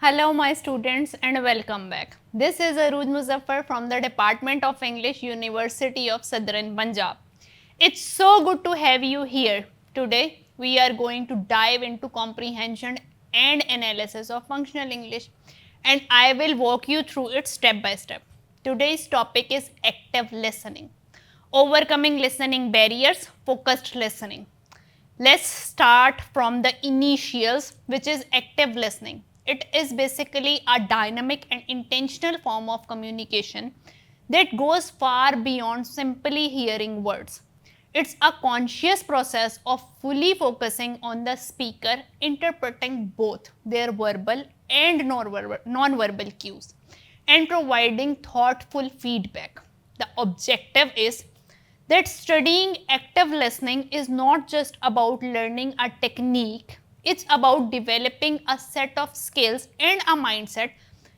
Hello my students and welcome back. This is Arooj Muzaffar from the Department of English, University of Southern Punjab. It's so good to have you here. Today we are going to dive into comprehension and analysis of functional English, and I will walk you through it step by step. Today's topic is active listening. Overcoming listening barriers, focused listening. Let's start from the initials, which is active listening. It is basically a dynamic and intentional form of communication that goes far beyond simply hearing words. It's a conscious process of fully focusing on the speaker, interpreting both their verbal and non-verbal cues, and providing thoughtful feedback. The objective is that studying active listening is not just about learning a technique, it's about developing a set of skills and a mindset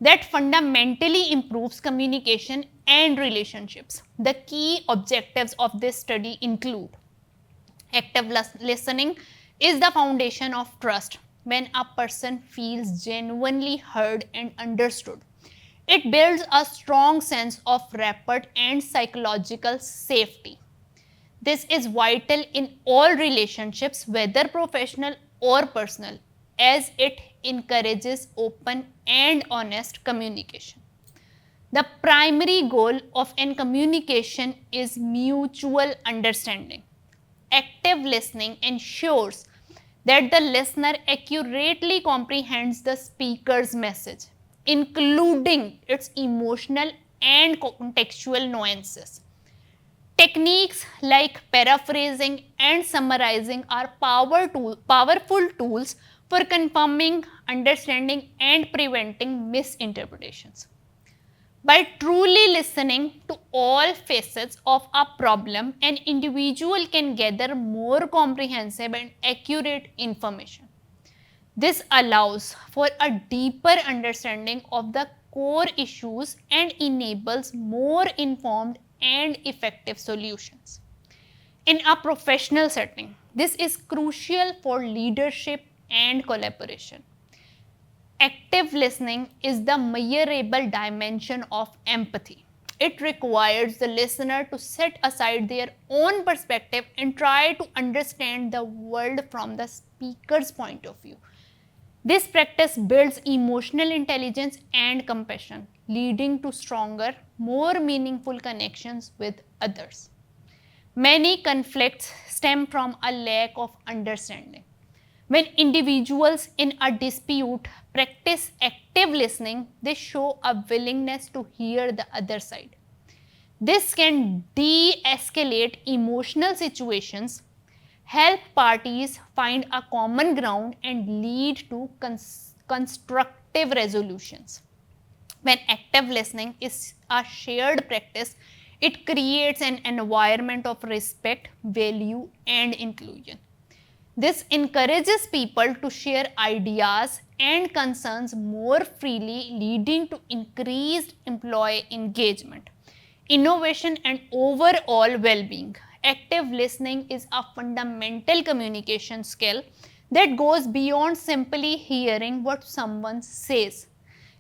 that fundamentally improves communication and relationships. The key objectives of this study include active listening is the foundation of trust. When a person feels genuinely heard and understood, it builds a strong sense of rapport and psychological safety. This is vital in all relationships, whether professional or personal, as it encourages open and honest communication. The primary goal of an communication is mutual understanding. Active listening ensures that the listener accurately comprehends the speaker's message, including its emotional and contextual nuances. Techniques like paraphrasing and summarizing are powerful tools for confirming, understanding, and preventing misinterpretations. By truly listening to all facets of a problem, an individual can gather more comprehensive and accurate information. This allows for a deeper understanding of the core issues and enables more informed and effective solutions. In a professional setting, this is crucial for leadership and collaboration. Active listening is the measurable dimension of empathy. It requires the listener to set aside their own perspective and try to understand the world from the speaker's point of view. This practice builds emotional intelligence and compassion, leading to stronger, more meaningful connections with others. Many conflicts stem from a lack of understanding. When individuals in a dispute practice active listening, they show a willingness to hear the other side. This can de escalate emotional situations, help parties find a common ground, and lead to constructive resolutions. When active listening is a shared practice, it creates an environment of respect, value, and inclusion. This encourages people to share ideas and concerns more freely, leading to increased employee engagement, innovation, and overall well being. Active listening is a fundamental communication skill that goes beyond simply hearing what someone says.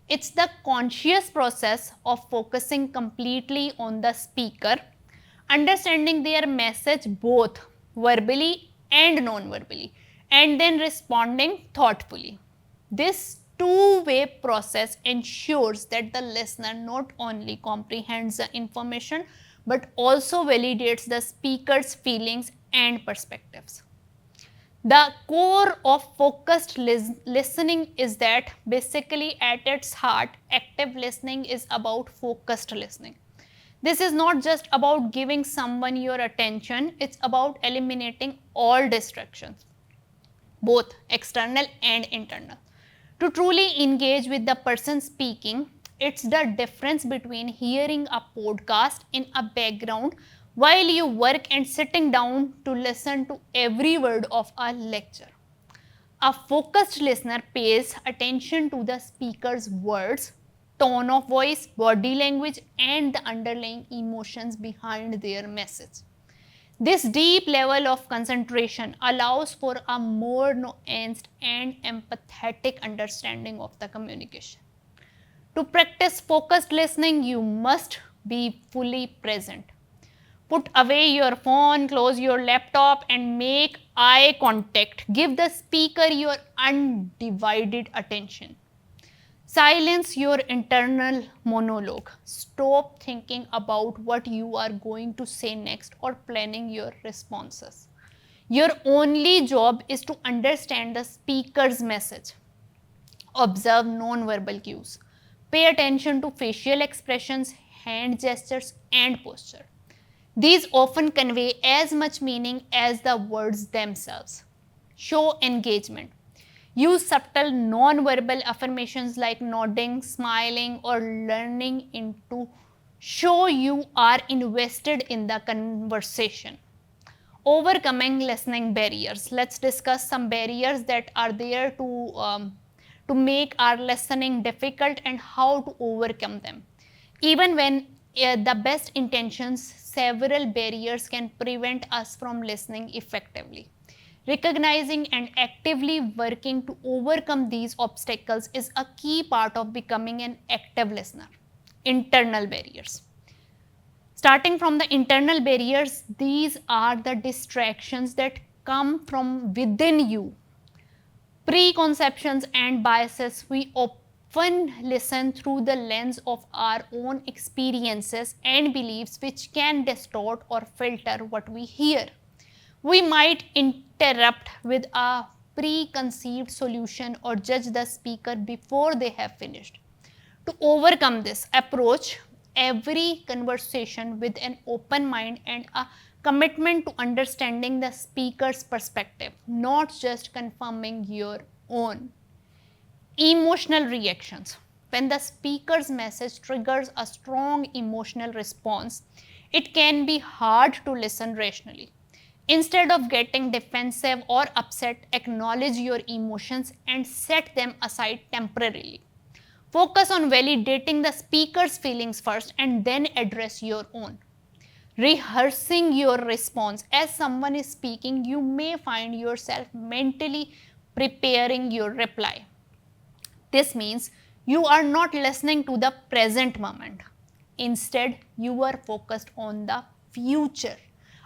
It's the conscious process of focusing completely on the speaker, understanding their message both verbally and non verbally, and then responding thoughtfully. This two-way process ensures that the listener not only comprehends the information but also validates the speaker's feelings and perspectives. The core of focused listening is that basically at its heart, active listening is about focused listening. This is not just about giving someone your attention, it's about eliminating all distractions, both external and internal. To truly engage with the person speaking, it's the difference between hearing a podcast in a background while you work and sitting down to listen to every word of a lecture. A focused listener pays attention to the speaker's words, tone of voice, body language, and the underlying emotions behind their message. This deep level of concentration allows for a more nuanced and empathetic understanding of the communication. To practice focused listening, you must be fully present. Put away your phone, close your laptop, and make eye contact. Give the speaker your undivided attention. Silence your internal monologue. Stop thinking about what you are going to say next or planning your responses. Your only job is to understand the speaker's message. Observe non-verbal cues. Pay attention to facial expressions, hand gestures, and posture. These often convey as much meaning as the words themselves. Show engagement. Use subtle non-verbal affirmations like nodding, smiling, or leaning in to show you are invested in the conversation. Overcoming listening barriers. Let's discuss some barriers that are there to make our listening difficult and how to overcome them. Even when the best intentions, several barriers can prevent us from listening effectively. Recognizing and actively working to overcome these obstacles is a key part of becoming an active listener. Internal barriers. Starting from the internal barriers, these are the distractions that come from within you. Preconceptions and biases. We often listen through the lens of our own experiences and beliefs, which can distort or filter what we hear. We might interrupt with a preconceived solution or judge the speaker before they have finished. To overcome this approach, every conversation with an open mind and a commitment to understanding the speaker's perspective, not just confirming your own. Emotional reactions. When the speaker's message triggers a strong emotional response, it can be hard to listen rationally. Instead of getting defensive or upset, acknowledge your emotions and set them aside temporarily. Focus on validating the speaker's feelings first and then address your own. Rehearsing your response. As someone is speaking, you may find yourself mentally preparing your reply. This means you are not listening to the present moment. Instead, you are focused on the future.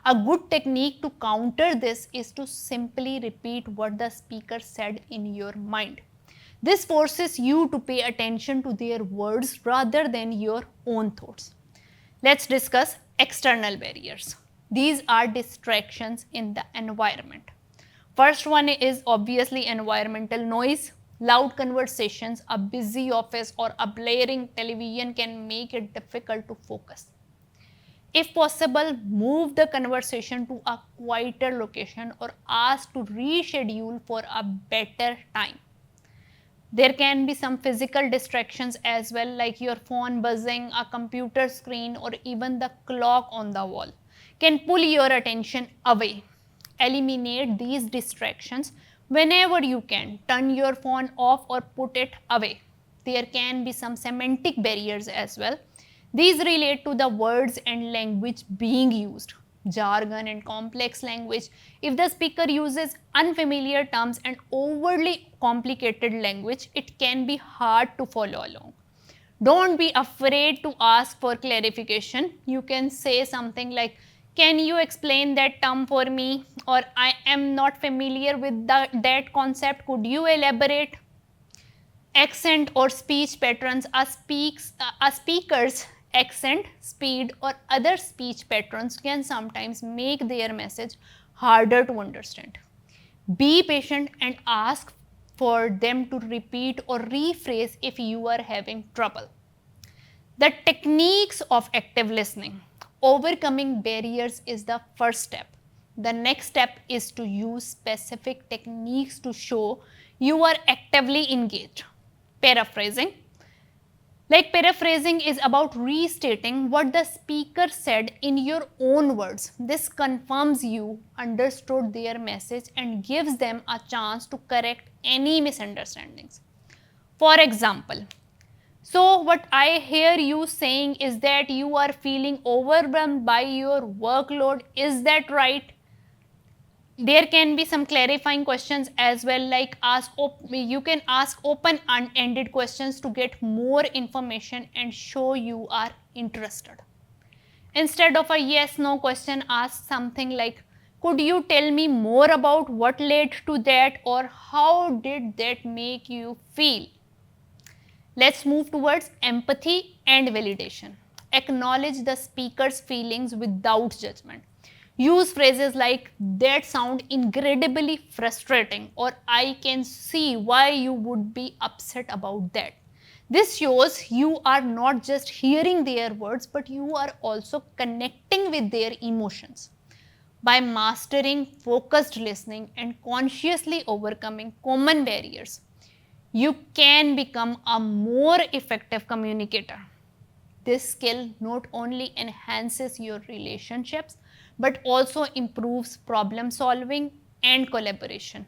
A good technique to counter this is to simply repeat what the speaker said in your mind. This forces you to pay attention to their words rather than your own thoughts. Let's discuss external barriers. These are distractions in the environment. First one is obviously environmental noise. Loud conversations, a busy office, or a blaring television can make it difficult to focus. If possible, move the conversation to a quieter location or ask to reschedule for a better time. There can be some physical distractions as well, like your phone buzzing, a computer screen, or even the clock on the wall can pull your attention away. Eliminate these distractions whenever you can. Turn your phone off or put it away. There can be some semantic barriers as well. These relate to the words and language being used. Jargon and complex language. If the speaker uses unfamiliar terms and overly complicated language, it can be hard to follow along. Don't be afraid to ask for clarification. You can say something like, "Can you explain that term for me?" Or, "I am not familiar with that concept. Could you elaborate?" Accent or speech patterns. A speaker's accent, speed, or other speech patterns can sometimes make their message harder to understand. Be patient and ask for them to repeat or rephrase if you are having trouble. The techniques of active listening. Overcoming barriers is the first step. The next step is to use specific techniques to show you are actively engaged. Paraphrasing. Paraphrasing is about restating what the speaker said in your own words. This confirms you understood their message and gives them a chance to correct any misunderstandings. For example, So what I hear you saying is that you are feeling overwhelmed by your workload. Is that right? There can be some clarifying questions as well, like you can ask open ended questions to get more information and show you are interested. Instead of a yes no question, ask something like, could you tell me more about what led to that, or how did that make you feel? Let's move towards empathy and validation. Acknowledge the speaker's feelings without judgment. Use phrases like, that sound incredibly frustrating, or I can see why you would be upset about that. This shows you are not just hearing their words, but you are also connecting with their emotions. By mastering focused listening and consciously overcoming common barriers, you can become a more effective communicator. This skill not only enhances your relationships but also improves problem solving and collaboration.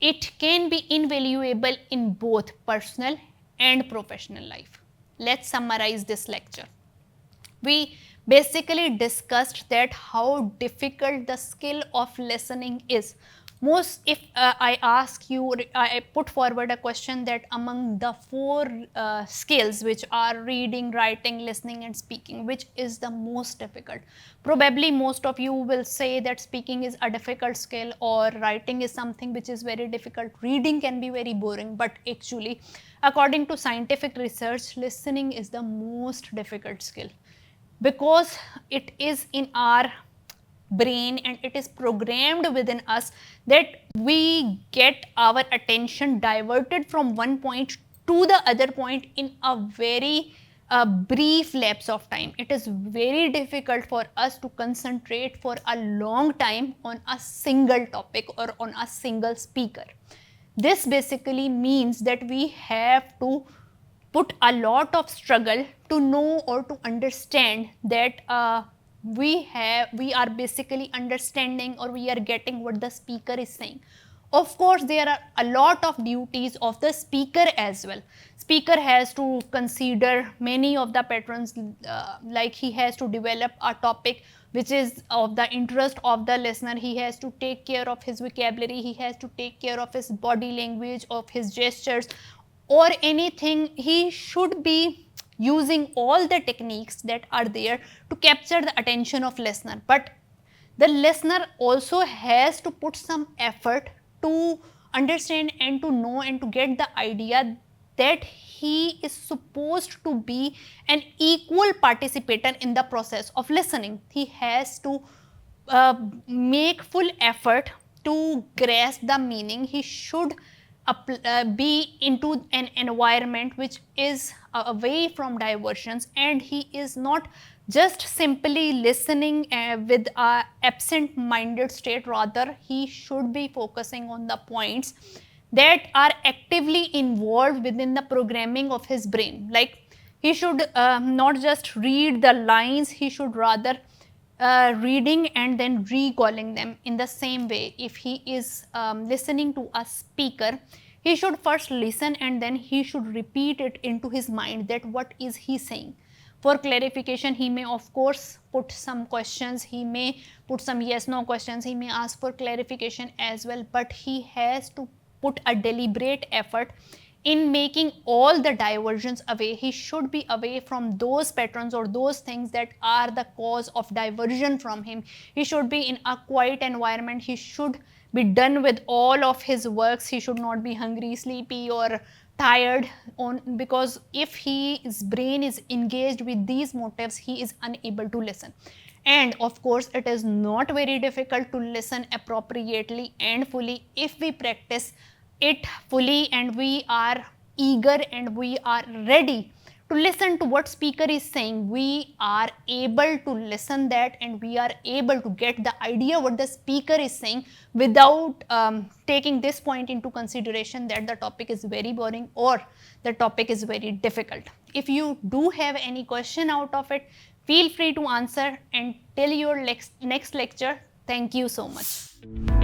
It can be invaluable in both personal and professional life. Let's summarize this lecture. We basically discussed that how difficult the skill of listening is. Most, if I ask you, I put forward a question that among the four skills, which are reading, writing, listening and speaking, which is the most difficult? Probably most of you will say that speaking is a difficult skill, or writing is something which is very difficult, reading can be very boring. But actually, according to scientific research, listening is the most difficult skill, because it is in our brain and it is programmed within us that we get our attention diverted from one point to the other point in a very brief lapse of time. It is very difficult for us to concentrate for a long time on a single topic or on a single speaker. This basically means that we have to put a lot of struggle to know or to understand that we are basically understanding or we are getting what the speaker is saying. Of course, there are a lot of duties of the speaker as well. Speaker has to consider many of the patterns, like he has to develop a topic which is of the interest of the listener. He has to take care of his vocabulary, he has to take care of his body language, of his gestures, or anything. He should be using all the techniques that are there to capture the attention of listener. But the listener also has to put some effort to understand and to know and to get the idea that he is supposed to be an equal participator in the process of listening. He has to make full effort to grasp the meaning. He should be into an environment which is away from diversions, and he is not just simply listening with a absent minded state. Rather, he should be focusing on the points that are actively involved within the programming of his brain. Like, he should not just read the lines, he should rather reading and then recalling them in the same way. If he is listening to a speaker, he should first listen and then he should repeat it into his mind that what is he saying. For clarification, he may of course put some questions, he may put some yes no questions, he may ask for clarification as well, but he has to put a deliberate effort in making all the diversions away. He should be away from those patterns or those things that are the cause of diversion from him. He should be in a quiet environment. He should be done with all of his works. He should not be hungry, sleepy or tired, because if his brain is engaged with these motives, he is unable to listen. And of course, it is not very difficult to listen appropriately and fully if we practice it fully and we are eager and we are ready to listen to what speaker is saying. We are able to listen that and we are able to get the idea what the speaker is saying without taking this point into consideration that the topic is very boring or the topic is very difficult. If you do have any question out of it, feel free to answer, and till your next lecture. Thank you so much.